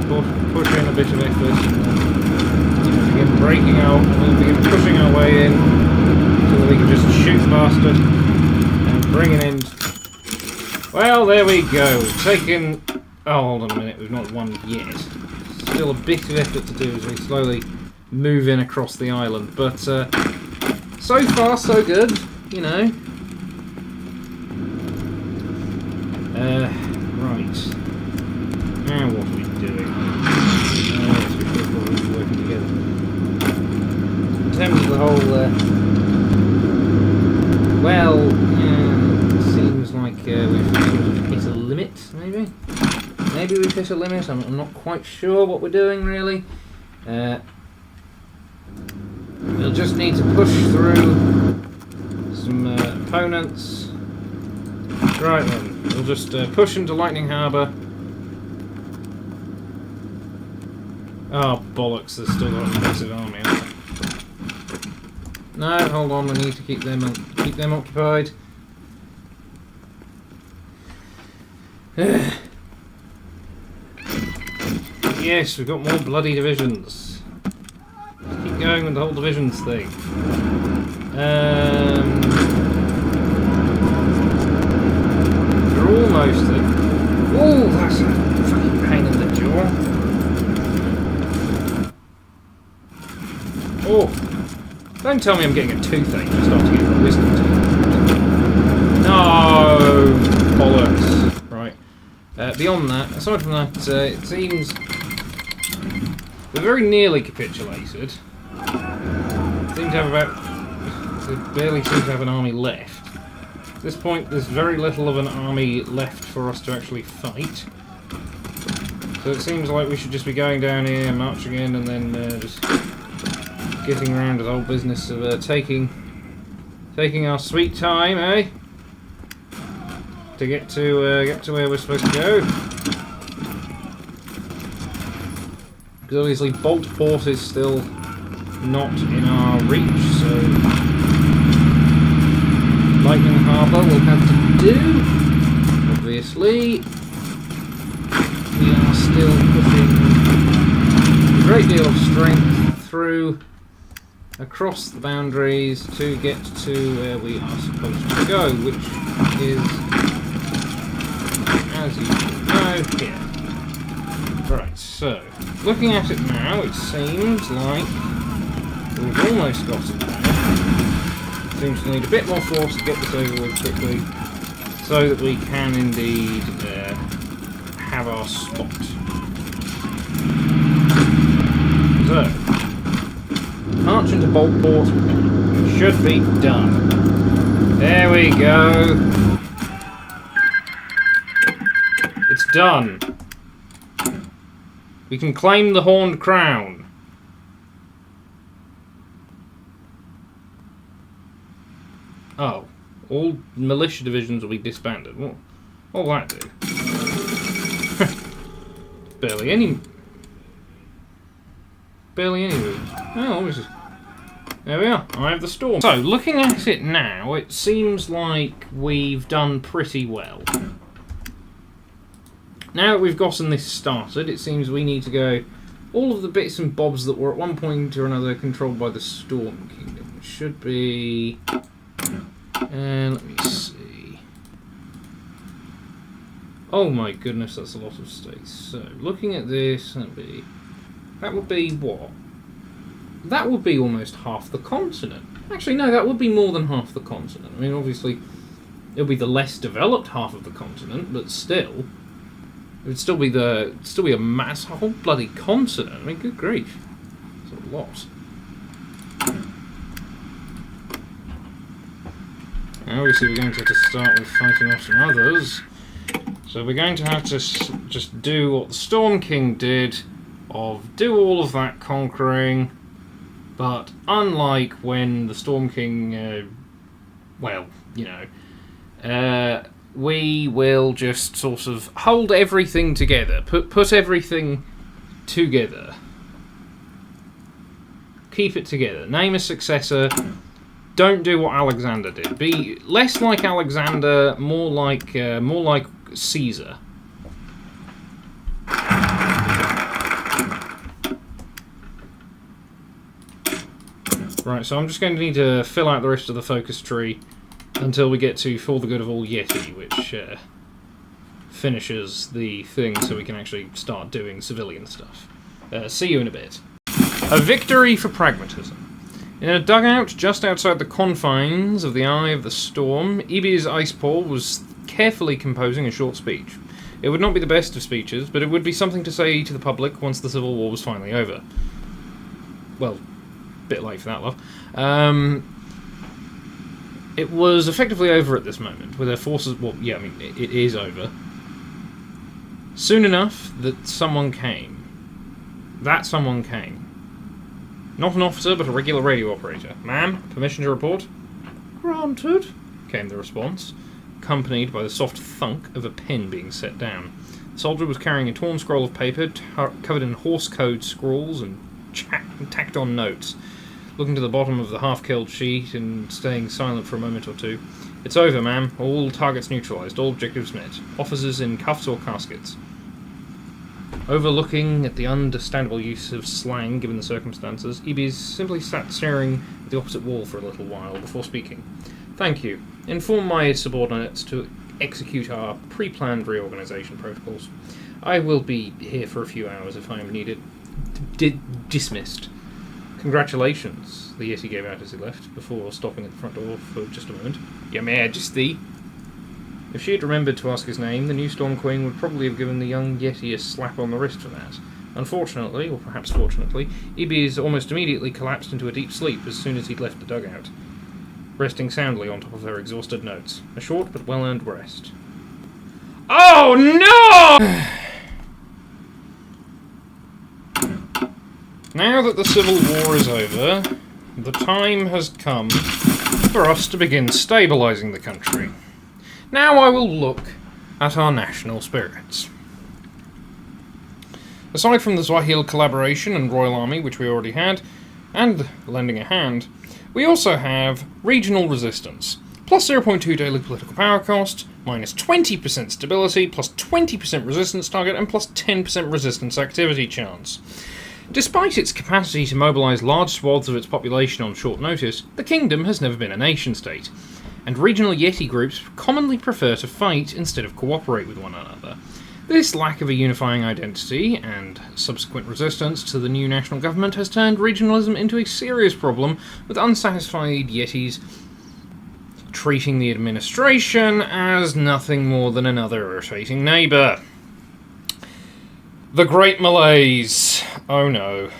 push in a bit of effort. Begin breaking out, and we'll begin pushing our way in so that we can just shoot the bastard and bring it in. Well, there we go. We've taken... Oh, hold on a minute, we've not won yet. Still a bit of effort to do as we slowly move in across the island, but so far so good, you know. Right. Now what are we doing? Yes, we should probably be working together. In terms of the whole, well, it seems like we've sort of hit a limit, maybe? Maybe we've hit a limit, I'm not quite sure what we're doing really. We'll just need to push through some opponents. Right then, we'll just push into Lightning Harbour. Oh bollocks, there's still got a massive army, haven't they? No, hold on, we need to keep them occupied. Yes, we've got more bloody divisions. Let's keep going with the whole divisions thing. We're almost there. Oh, that's a fucking pain in the jaw. Oh, don't tell me I'm getting a toothache just after getting a wisdom teeth. No, bollocks. Right. Beyond that, aside from that, it seems we're very nearly capitulated. Seem to have they barely seem to have an army left. At this point, there's very little of an army left for us to actually fight. So it seems like we should just be going down here, marching in, and then just getting around to the whole business of taking our sweet time, eh? To get to where we're supposed to go. Because obviously Boltport is still not in our reach, so Lightning Harbour will have to do. Obviously, we are still pushing a great deal of strength through across the boundaries to get to where we are supposed to go, which is, as you know, here. Right, so, looking at it now, it seems like we've almost got it there. Seems to need a bit more force to get this over with quickly, so that we can indeed have our spot. So, march into Boltport should be done. There we go. It's done. We can claim the Horned Crown. Oh, all militia divisions will be disbanded. What'll that do? Barely any Oh, obviously. There we are. I have the storm. So, looking at it now, it seems like we've done pretty well. Now that we've gotten this started, it seems we need to go all of the bits and bobs that were at one point or another controlled by the Storm Kingdom. It should be... let me see. Oh my goodness, that's a lot of states. So, looking at this, that would be what? That would be almost half the continent. Actually, no, that would be more than half the continent. I mean, obviously, it would be the less developed half of the continent, but still, it would still be a mass whole bloody continent. I mean, good grief, it's a lot. Obviously, we're going to have to start with fighting off some others. So we're going to have to just do what the Storm King did, of do all of that conquering, but unlike when the Storm King, well, you know, we will just sort of hold everything together, put everything together, keep it together, name a successor. Don't do what Alexander did. Be less like Alexander, more like Caesar. Right, so I'm just going to need to fill out the rest of the focus tree until we get to For the Good of All Yeti, which finishes the thing so we can actually start doing civilian stuff. See you in a bit. A victory for pragmatism. In a dugout just outside the confines of the Eye of the Storm, Ibi's ice paw was carefully composing a short speech. It would not be the best of speeches, but it would be something to say to the public once the Civil War was finally over. Well, a bit late for that, love. It was effectively over at this moment, with their forces... Well, yeah, I mean, it is over. Soon enough that someone came. That someone came. Not an officer, but a regular radio operator. Ma'am, permission to report? Granted, came the response, accompanied by the soft thunk of a pen being set down. The soldier was carrying a torn scroll of paper covered in Horse code scrawls and tacked on notes, looking to the bottom of the half-killed sheet and staying silent for a moment or two. It's over, ma'am. All targets neutralized, all objectives met. Officers in cuffs or caskets. Overlooking at the understandable use of slang given the circumstances, Ibis simply sat staring at the opposite wall for a little while before speaking. Thank you. Inform my subordinates to execute our pre-planned reorganization protocols. I will be here for a few hours if I am needed. Dismissed. Congratulations, the Yeti gave out as he left, before stopping at the front door for just a moment. Your Majesty. If she had remembered to ask his name, the new Storm Queen would probably have given the young Yeti a slap on the wrist for that. Unfortunately, or perhaps fortunately, Ibis almost immediately collapsed into a deep sleep as soon as he'd left the dugout, resting soundly on top of her exhausted notes. A short but well-earned rest. Oh no! Now that the Civil War is over, the time has come for us to begin stabilising the country. Now I will look at our national spirits. Aside from the Swahili collaboration and Royal Army, which we already had, and lending a hand, we also have regional resistance, plus 0.2 daily political power cost, minus 20% stability, plus 20% resistance target, and plus 10% resistance activity chance. Despite its capacity to mobilise large swaths of its population on short notice, the kingdom has never been a nation-state, and regional Yeti groups commonly prefer to fight instead of cooperate with one another. This lack of a unifying identity, and subsequent resistance to the new national government, has turned regionalism into a serious problem, with unsatisfied Yetis treating the administration as nothing more than another irritating neighbour. The Great Malaise. Oh no.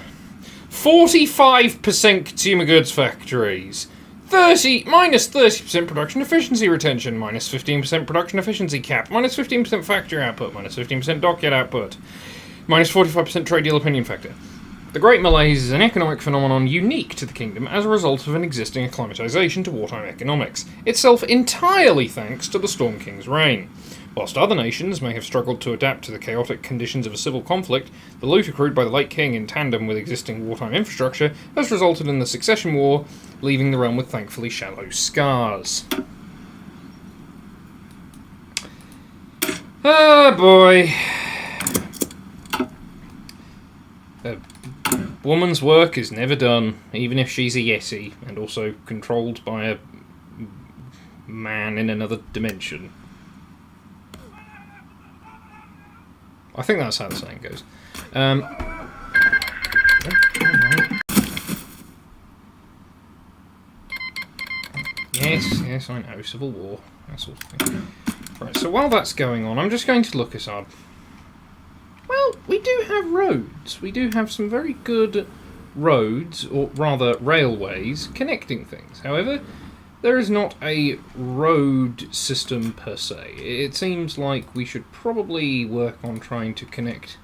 45% consumer goods factories. Minus 30% production efficiency retention, minus 15% production efficiency cap, minus 15% factory output, minus 15% dockyard output, minus 45% trade deal opinion factor. The Great Malaise is an economic phenomenon unique to the kingdom as a result of an existing acclimatization to wartime economics, itself entirely thanks to the Storm King's reign. Whilst other nations may have struggled to adapt to the chaotic conditions of a civil conflict, the loot accrued by the late king in tandem with existing wartime infrastructure has resulted in the succession war, leaving the realm with thankfully shallow scars. Ah, boy. A woman's work is never done, even if she's a Yeti, and also controlled by a man in another dimension. I think that's how the saying goes. Yes, I know. Civil War. That sort of thing. Right, so while that's going on, I'm just going to look at our... Well, we do have roads. We do have some very good roads, or rather railways, connecting things. However, there is not a road system per se. It seems like we should probably work on trying to connect,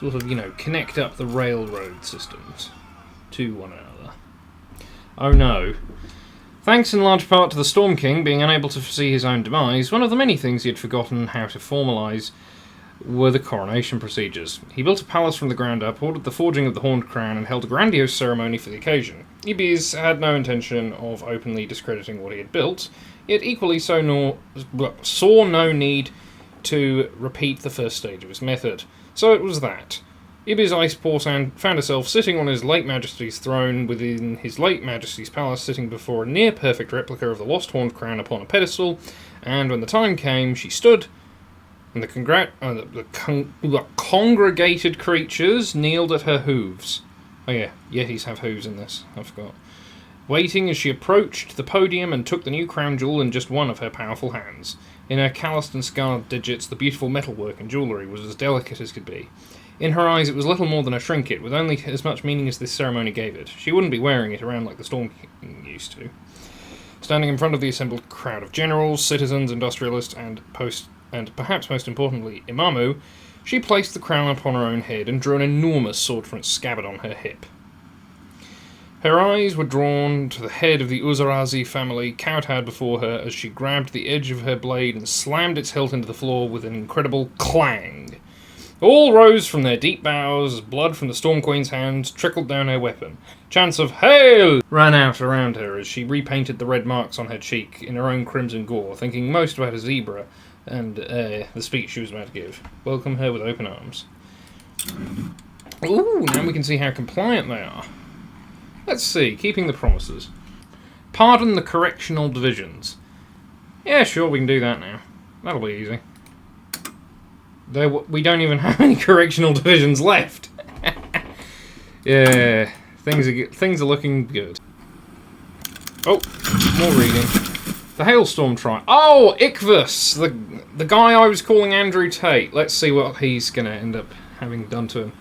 sort of, connect up the railroad systems to one another. Oh no. Thanks in large part to the Storm King being unable to foresee his own demise, one of the many things he had forgotten how to formalise were the coronation procedures. He built a palace from the ground up, ordered the forging of the horned crown, and held a grandiose ceremony for the occasion. Ibis had no intention of openly discrediting what he had built, yet equally saw no need to repeat the first stage of his method. So it was that. Ibis Iceport found herself sitting on his late majesty's throne within his late majesty's palace, sitting before a near-perfect replica of the lost horned crown upon a pedestal, and when the time came, she stood, and the congregated creatures kneeled at her hooves. Oh yeah, Yetis have hooves in this, I forgot. Waiting as she approached the podium and took the new crown jewel in just one of her powerful hands. In her calloused and scarred digits, the beautiful metalwork and jewellery was as delicate as could be. In her eyes, it was little more than a trinket, with only as much meaning as this ceremony gave it. She wouldn't be wearing it around like the Storm King used to. Standing in front of the assembled crowd of generals, citizens, industrialists, and perhaps most importantly, Imamu, she placed the crown upon her own head and drew an enormous sword-front scabbard on her hip. Her eyes were drawn to the head of the Uzarazi family kowtowed before her as she grabbed the edge of her blade and slammed its hilt into the floor with an incredible clang. All rose from their deep bows as blood from the Storm Queen's hands trickled down her weapon. Chants of "Hail!" ran out around her as she repainted the red marks on her cheek in her own crimson gore, thinking most about a zebra and the speech she was about to give. Welcome her with open arms. Ooh, now we can see how compliant they are. Let's see, keeping the promises. Pardon the correctional divisions. Yeah, sure, we can do that now. That'll be easy. We don't even have any correctional divisions left. Yeah, things are looking good. Oh, more reading. The Hailstorm Trial. Oh, Iquus! The guy I was calling Andrew Tate. Let's see what he's going to end up having done to him.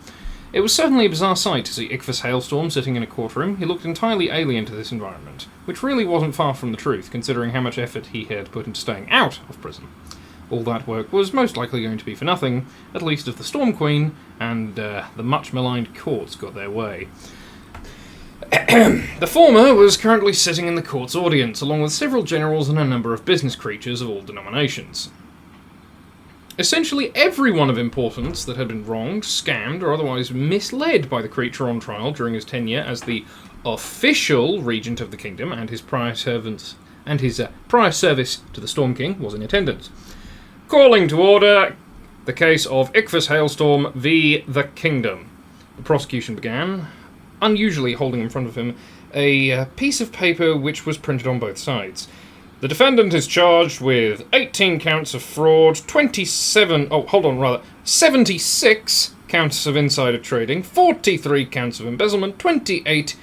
It was certainly a bizarre sight to see Iquus Hailstorm sitting in a courtroom. He looked entirely alien to this environment, which really wasn't far from the truth, considering how much effort he had put into staying out of prison. All that work was most likely going to be for nothing, at least if the Storm Queen and the much-maligned courts got their way. The former was currently sitting in the court's audience, along with several generals and a number of business creatures of all denominations. Essentially everyone of importance that had been wronged, scammed, or otherwise misled by the creature on trial during his tenure as the official regent of the kingdom and his prior service to the Storm King was in attendance. Calling to order the case of Iquus Hailstorm v. the Kingdom. The prosecution began, unusually holding in front of him a piece of paper which was printed on both sides. The defendant is charged with 18 counts of fraud, 76 counts of insider trading, 43 counts of embezzlement, 28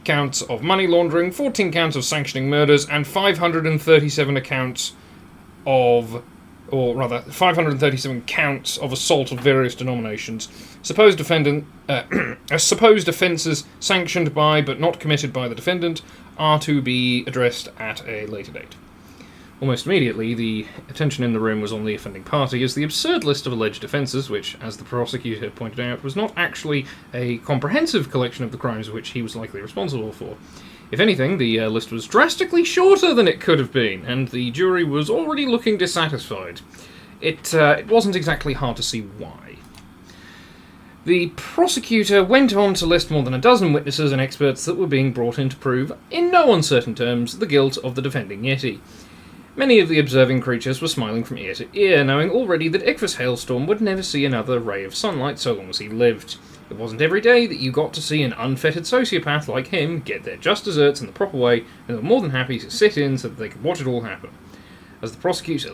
counts of money laundering, 14 counts of sanctioning murders, and 537 counts of assault of various denominations. Supposed offences sanctioned by but not committed by the defendant are to be addressed at a later date. Almost immediately, the attention in the room was on the offending party, as the absurd list of alleged offences, which, as the prosecutor had pointed out, was not actually a comprehensive collection of the crimes which he was likely responsible for. If anything, the list was drastically shorter than it could have been, and the jury was already looking dissatisfied. It wasn't exactly hard to see why. The prosecutor went on to list more than a dozen witnesses and experts that were being brought in to prove, in no uncertain terms, the guilt of the defending Yeti. Many of the observing creatures were smiling from ear to ear, knowing already that Iquus Hailstorm would never see another ray of sunlight so long as he lived. It wasn't every day that you got to see an unfettered sociopath like him get their just desserts in the proper way, and they were more than happy to sit in so that they could watch it all happen. As the prosecutor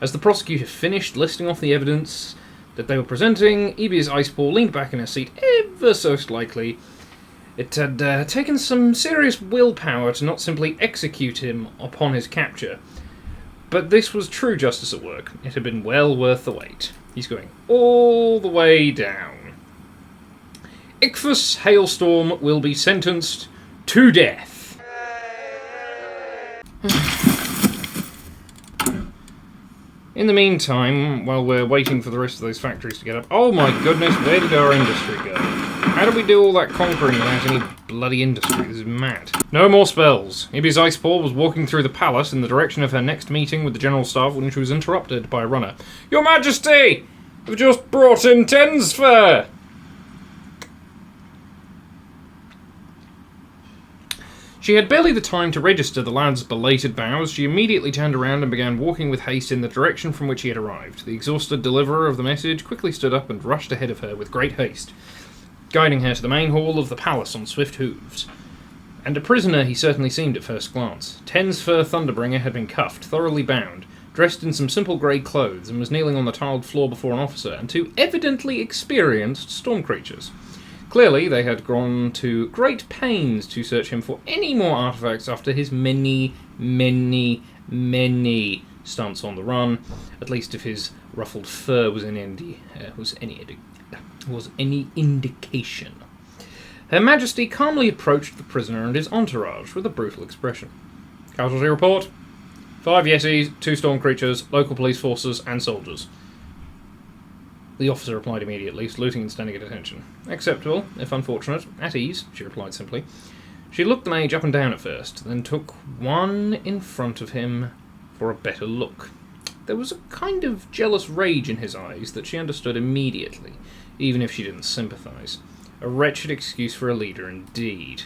as the prosecutor finished listing off the evidence that they were presenting, Ebi's Icepaw leaned back in her seat ever so slightly. It had taken some serious willpower to not simply execute him upon his capture. But this was true justice at work. It had been well worth the wait. He's going all the way down. Ichthus Hailstorm will be sentenced to death. In the meantime, while we're waiting for the rest of those factories to get up... Oh my goodness, where did our industry go? How did we do all that conquering without any bloody industry? This is mad. No more spells. Ibi's Icepaw was walking through the palace in the direction of her next meeting with the General Staff when she was interrupted by a runner. Your Majesty! We've just brought in Tensfair! She had barely the time to register the lad's belated bows. She immediately turned around and began walking with haste in the direction from which he had arrived. The exhausted deliverer of the message quickly stood up and rushed ahead of her with great haste, guiding her to the main hall of the palace on swift hooves. And a prisoner he certainly seemed at first glance. Tensfair Thunderbringer had been cuffed, thoroughly bound, dressed in some simple grey clothes, and was kneeling on the tiled floor before an officer and two evidently experienced storm creatures. Clearly, they had gone to great pains to search him for any more artifacts after his many stunts on the run, at least if his ruffled fur was any indication. Her Majesty calmly approached the prisoner and his entourage with a brutal expression. Casualty report? 5 Yetis, 2 storm creatures, local police forces, and soldiers. The officer replied immediately, saluting and standing at attention. Acceptable, if unfortunate. At ease, she replied simply. She looked the mage up and down at first, then took one in front of him for a better look. There was a kind of jealous rage in his eyes that she understood immediately, even if she didn't sympathise. A wretched excuse for a leader, indeed.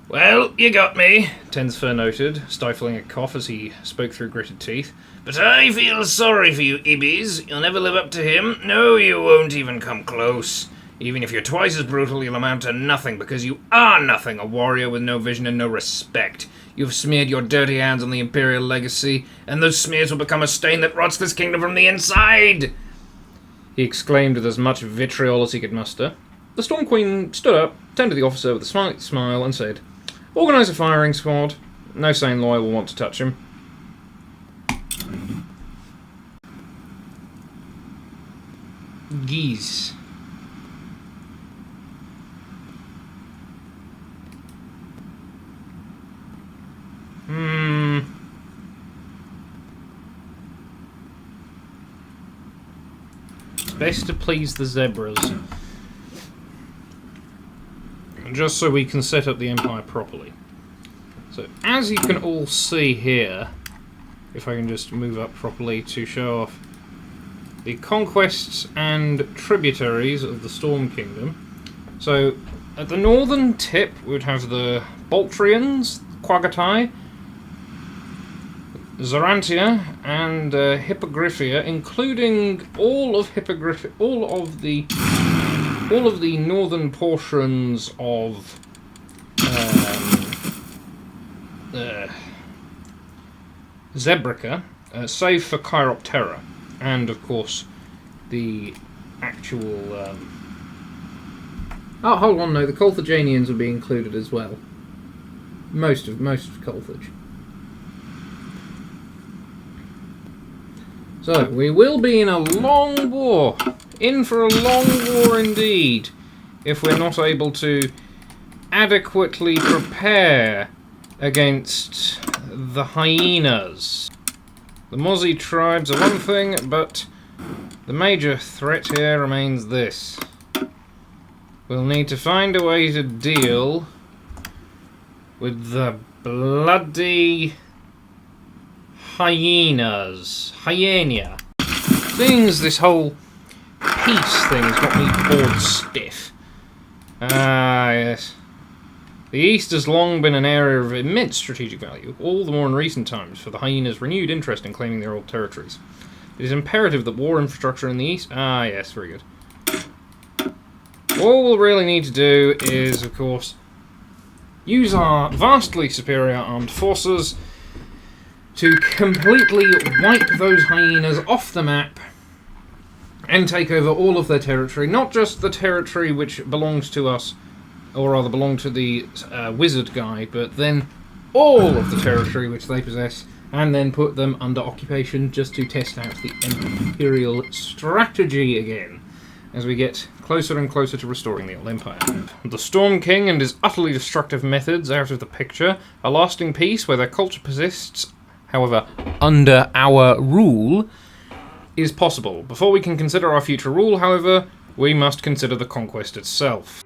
Well, you got me, Tensfair noted, stifling a cough as he spoke through gritted teeth. But I feel sorry for you, Ibis. You'll never live up to him. No, you won't even come close. Even if you're twice as brutal, you'll amount to nothing, because you are nothing, a warrior with no vision and no respect. You've smeared your dirty hands on the Imperial legacy, and those smears will become a stain that rots this kingdom from the inside! He exclaimed with as much vitriol as he could muster. The Storm Queen stood up, turned to the officer with a slight smile, and said, Organise a firing squad. No sane lawyer will want to touch him. Geese. It's best to please the zebras. Just so we can set up the Empire properly. So, as you can all see here, if I can just move up properly to show off the conquests and tributaries of the Storm Kingdom. So, at the northern tip, we would have the Boltrians, Quagatai, Zorantia, and Hippogriphia, including all of the northern portions of Zebrica, save for Chiroptera, and of course the actual. Oh, hold on, no, the Carthaginians will be included as well. Most of Carthage. So we will be in a long war. In for a long war indeed, if we're not able to adequately prepare against the hyenas. The Mozzie tribes are one thing, but the major threat here remains this. We'll need to find a way to deal with the bloody hyenas. Hyena. Things this whole peace thing's got me bored stiff. Ah, yes. The East has long been an area of immense strategic value, all the more in recent times for the hyenas' renewed interest in claiming their old territories. It is imperative that war infrastructure in the East... Ah, yes, very good. All we'll really need to do is, of course, use our vastly superior armed forces to completely wipe those hyenas off the map and take over all of their territory, not just the territory which belongs to us, or rather belonged to the wizard guy, but then all of the territory which they possess, and then put them under occupation just to test out the Imperial strategy again, as we get closer and closer to restoring the old Empire. The Storm King and his utterly destructive methods out of the picture, a lasting peace where their culture persists, however, under our rule, is possible. Before we can consider our future rule, however, we must consider the conquest itself.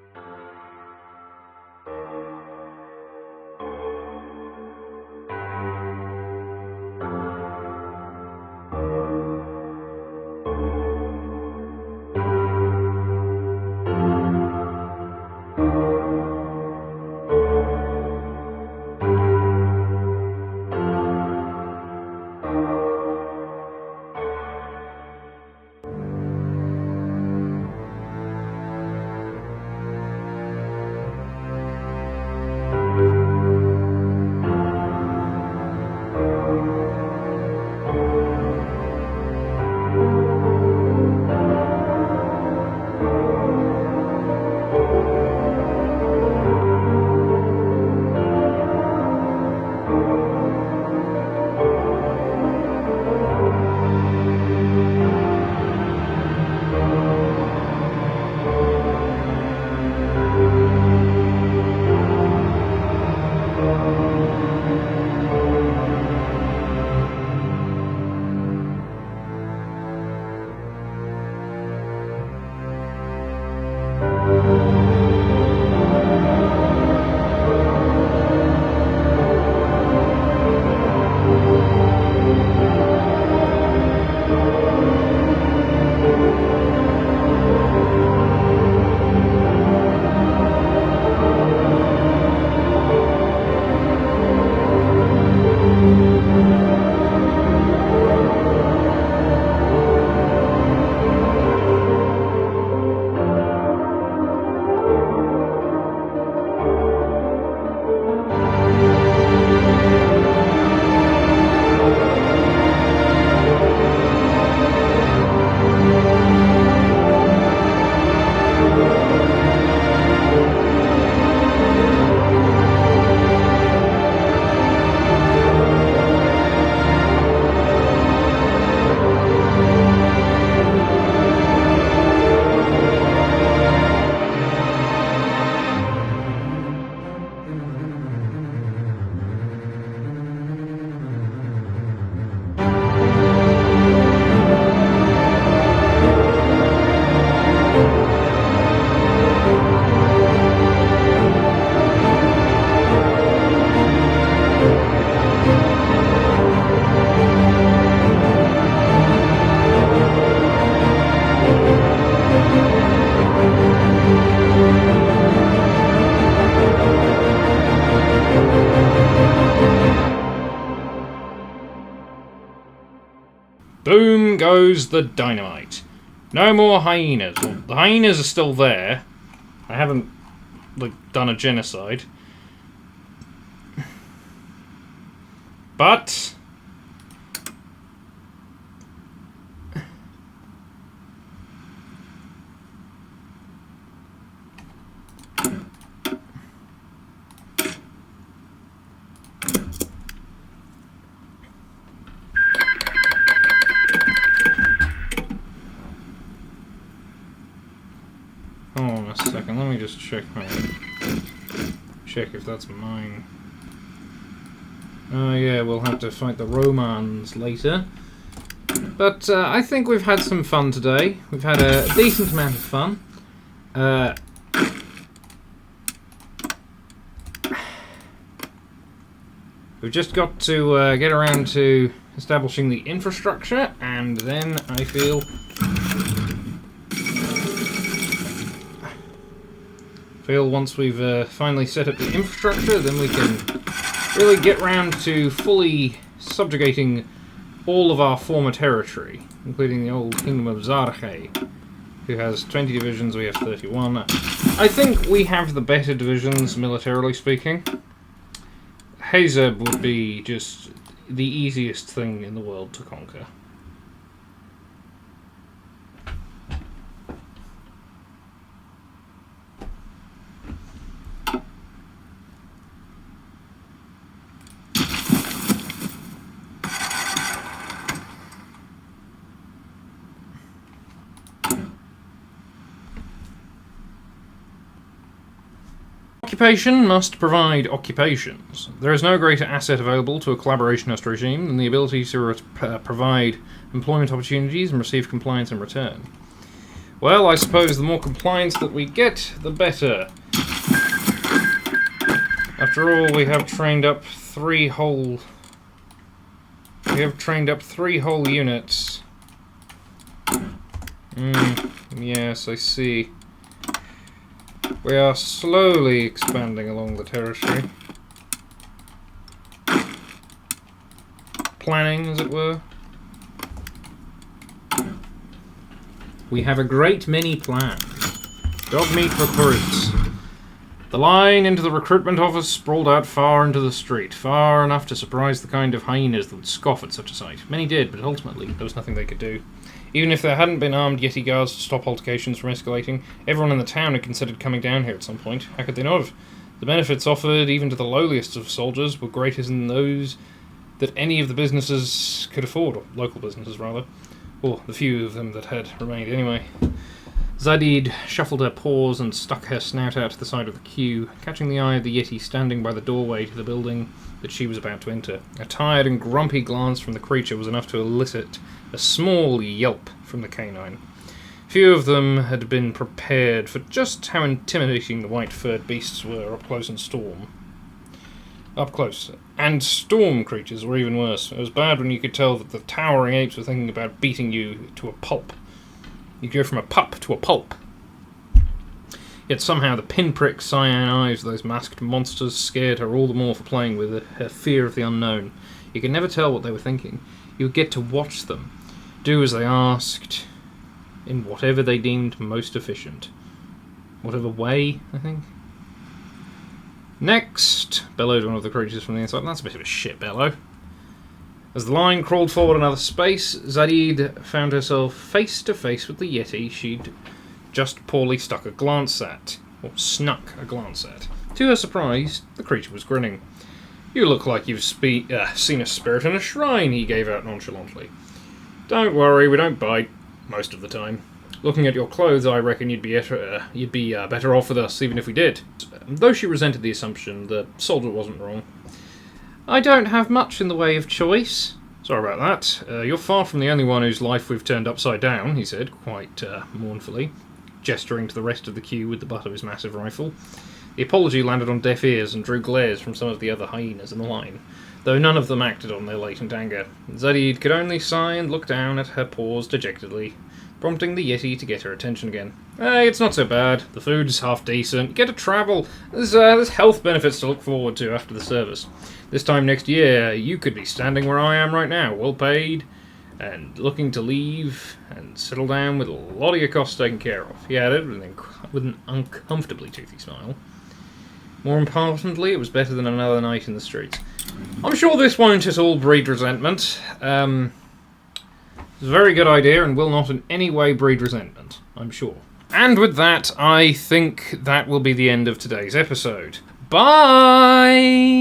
Boom goes the dynamite. No more hyenas. Well, the hyenas are still there. I haven't done a genocide. But hold on a second, let me just check if that's mine. Oh yeah, we'll have to fight the Romans later. But I think we've had some fun today. We've had a decent amount of fun. We've just got to get around to establishing the infrastructure, and then I feel once we've finally set up the infrastructure, then we can really get round to fully subjugating all of our former territory, including the old Kingdom of Zarche. who has 20 divisions, we have 31. I think we have the better divisions, militarily speaking. Hazeb would be just the easiest thing in the world to conquer. Occupation must provide occupations. There is no greater asset available to a collaborationist regime than the ability to provide employment opportunities and receive compliance in return. Well, I suppose the more compliance that we get, the better. After all, we have trained up three whole units. Yes, I see. We are slowly expanding along the territory. Planning, as it were. We have a great many plans. Dog meat recruits. The line into the recruitment office sprawled out far into the street, far enough to surprise the kind of hyenas that would scoff at such a sight. Many did, but ultimately there was nothing they could do. Even if there hadn't been armed Yeti guards to stop altercations from escalating, everyone in the town had considered coming down here at some point. How could they not have? The benefits offered, even to the lowliest of soldiers, were greater than those that any of the businesses could afford, or local businesses rather, or the few of them that had remained anyway. Zadid shuffled her paws and stuck her snout out to the side of the queue, catching the eye of the Yeti standing by the doorway to the building that she was about to enter. A tired and grumpy glance from the creature was enough to elicit a small yelp from the canine. Few of them had been prepared for just how intimidating the white-furred beasts were up close. And storm creatures were even worse. It was bad when you could tell that the towering apes were thinking about beating you to a pulp. You go from a pup to a pulp. Yet somehow the pinprick cyan eyes of those masked monsters scared her all the more for playing with her fear of the unknown. You could never tell what they were thinking. You would get to watch them, do as they asked, in whatever they deemed most efficient. Whatever way, I think. Next, bellowed one of the creatures from the inside. That's a bit of a shit bellow. As the line crawled forward another space, Zadid found herself face to face with the Yeti she'd just poorly snuck a glance at. To her surprise, the creature was grinning. "You look like you've seen a spirit in a shrine," he gave out nonchalantly. "Don't worry, we don't bite, most of the time. Looking at your clothes, I reckon you'd be better off with us, even if we did." Though she resented the assumption, the soldier wasn't wrong. "I don't have much in the way of choice." "Sorry about that. You're far from the only one whose life we've turned upside down," he said, quite mournfully, gesturing to the rest of the queue with the butt of his massive rifle. The apology landed on deaf ears and drew glares from some of the other hyenas in the line, though none of them acted on their latent anger. Zadid could only sigh and look down at her paws dejectedly, prompting the Yeti to get her attention again. "Hey, it's not so bad. The food's half decent. You get to travel. There's health benefits to look forward to after the service. This time next year, you could be standing where I am right now, well paid, and looking to leave and settle down with a lot of your costs taken care of," he added with an uncomfortably toothy smile. More importantly, it was better than another night in the streets. I'm sure this won't at all breed resentment. It's a very good idea and will not in any way breed resentment, I'm sure. And with that, I think that will be the end of today's episode. Bye!